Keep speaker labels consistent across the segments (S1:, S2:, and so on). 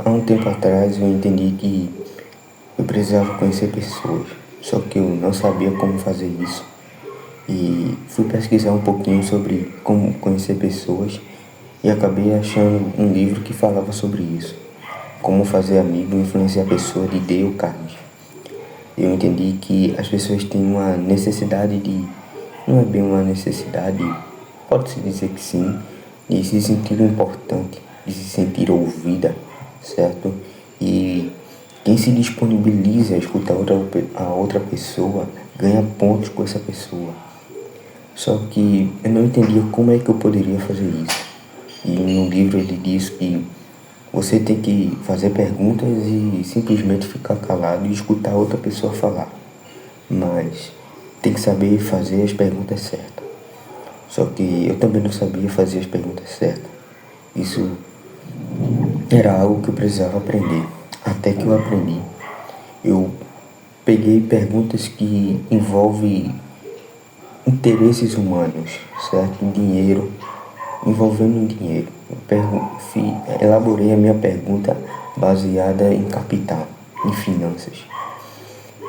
S1: Há um tempo atrás eu entendi que eu precisava conhecer pessoas, só que eu não sabia como fazer isso. E fui pesquisar um pouquinho sobre como conhecer pessoas e acabei achando um livro que falava sobre isso. Como fazer amigo e influenciar a pessoa, de Dale Carnegie. Eu entendi que as pessoas têm uma necessidade de, não é bem uma necessidade, pode-se dizer que sim, de se sentir importante, de se sentir ouvida, certo? E quem se disponibiliza a escutar a outra pessoa ganha pontos com essa pessoa. Só que eu não entendia como é que eu poderia fazer isso. E no livro ele diz que você tem que fazer perguntas e simplesmente ficar calado e escutar a outra pessoa falar. Mas tem que saber fazer as perguntas certas. Só que eu também não sabia fazer as perguntas certas. Isso era algo que eu precisava aprender. Até que eu aprendi. Eu peguei perguntas que envolvem interesses humanos, certo? Dinheiro, envolvendo dinheiro. Elaborei a minha pergunta baseada em capital, em finanças.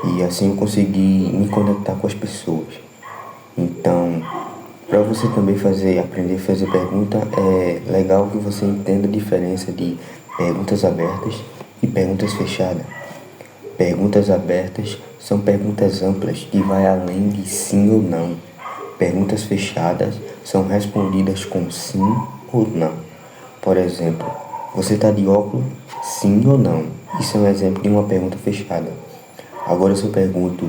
S1: E assim eu consegui me conectar com as pessoas. Então, para você também aprender a fazer pergunta, é legal que você entenda a diferença de perguntas abertas e perguntas fechadas. Perguntas abertas são perguntas amplas que vai além de sim ou não. Perguntas fechadas são respondidas com sim ou não. Por exemplo, você está de óculos? Sim ou não? Isso é um exemplo de uma pergunta fechada. Agora se eu pergunto,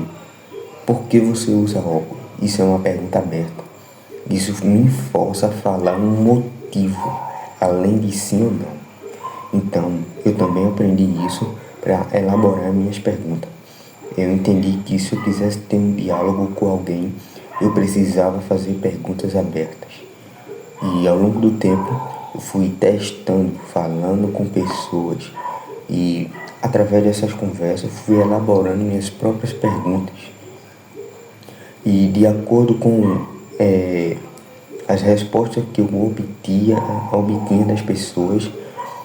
S1: por que você usa óculos? Isso é uma pergunta aberta. Isso me força a falar um motivo, além de sim ou não. Então, eu também aprendi isso para elaborar minhas perguntas. Eu entendi que se eu quisesse ter um diálogo com alguém, eu precisava fazer perguntas abertas. E ao longo do tempo, eu fui testando, falando com pessoas. E através dessas conversas, fui elaborando minhas próprias perguntas. E de acordo com as respostas que eu obtinha das pessoas,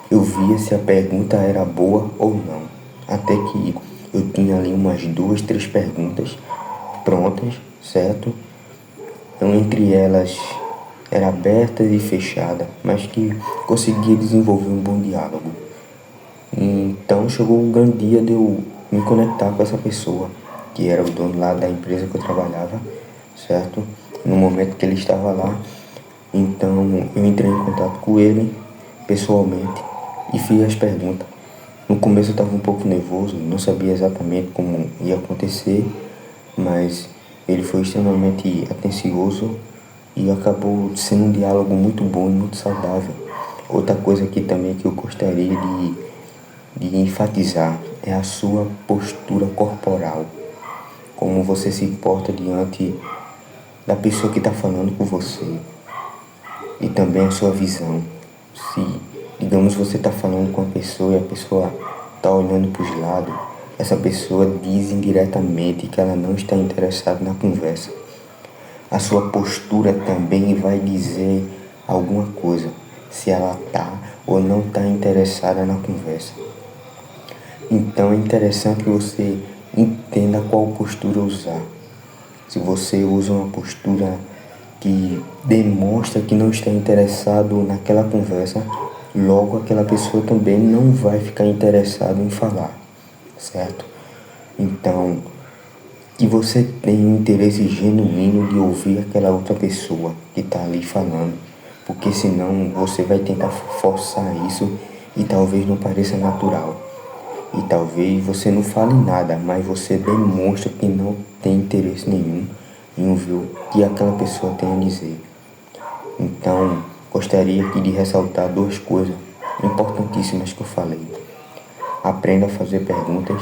S1: eu via se a pergunta era boa ou não. Até que eu tinha ali umas 2, 3 perguntas prontas, certo? Então, entre elas, era aberta e fechada, mas que conseguia desenvolver um bom diálogo. Então, chegou o grande dia de eu me conectar com essa pessoa, que era o dono lá da empresa que eu trabalhava, certo? No momento que ele estava lá, então eu entrei em contato com ele pessoalmente e fiz as perguntas. No começo eu estava um pouco nervoso, não sabia exatamente como ia acontecer, mas ele foi extremamente atencioso e acabou sendo um diálogo muito bom e muito saudável. Outra coisa aqui também que eu gostaria de enfatizar é a sua postura corporal. Como você se porta diante da pessoa que está falando com você. E também a sua visão. Se, digamos, você está falando com a pessoa e a pessoa está olhando para os lados, essa pessoa diz indiretamente que ela não está interessada na conversa. A sua postura também vai dizer alguma coisa, se ela está ou não está interessada na conversa. Então é interessante que você entenda qual postura usar. Se você usa uma postura que demonstra que não está interessado naquela conversa, logo aquela pessoa também não vai ficar interessada em falar, certo? Então, que você tenha um interesse genuíno de ouvir aquela outra pessoa que está ali falando, porque senão você vai tentar forçar isso e talvez não pareça natural. E talvez você não fale nada, mas você demonstra que não tem interesse nenhum em ouvir o que aquela pessoa tem a dizer. Então, gostaria aqui de ressaltar 2 coisas importantíssimas que eu falei. Aprenda a fazer perguntas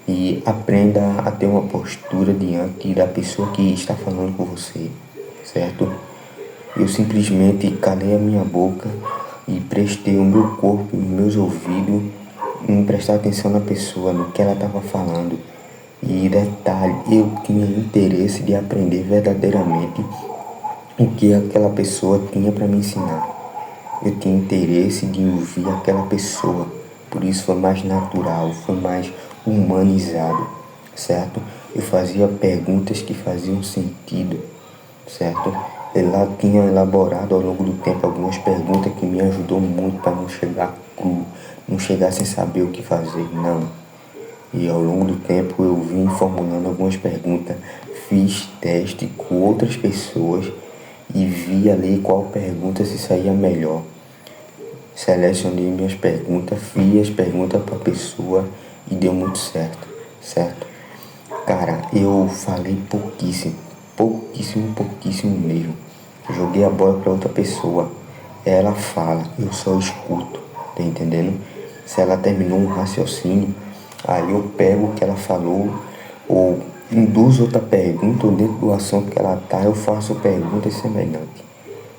S1: e aprenda a ter uma postura diante da pessoa que está falando com você, certo? Eu simplesmente calei a minha boca e prestei o meu corpo e os meus ouvidos em prestar atenção na pessoa, no que ela estava falando. E detalhe, eu tinha interesse de aprender verdadeiramente o que aquela pessoa tinha para me ensinar. Eu tinha interesse de ouvir aquela pessoa Por isso foi mais natural, foi mais humanizado, certo? Eu fazia perguntas que faziam sentido, certo? Ela tinha elaborado ao longo do tempo algumas perguntas que me ajudou muito para não chegar cru, não chegar sem saber o que fazer, não. E ao longo do tempo eu vim formulando algumas perguntas, fiz teste com outras pessoas e vi ali qual pergunta se saía melhor. Selecionei minhas perguntas, fiz as perguntas para a pessoa e deu muito certo, certo? Cara, eu falei pouquíssimo, pouquíssimo mesmo. Joguei a bola para outra pessoa. Ela fala, eu só escuto, tá entendendo? Se ela terminou um raciocínio, aí eu pego o que ela falou, ou induzo outra pergunta, ou dentro do assunto que ela tá, eu faço perguntas semelhantes.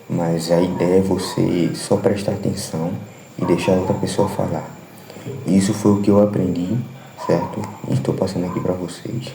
S1: Mas a ideia é você só prestar atenção e deixar a outra pessoa falar. Isso foi o que eu aprendi, certo? E estou passando aqui para vocês.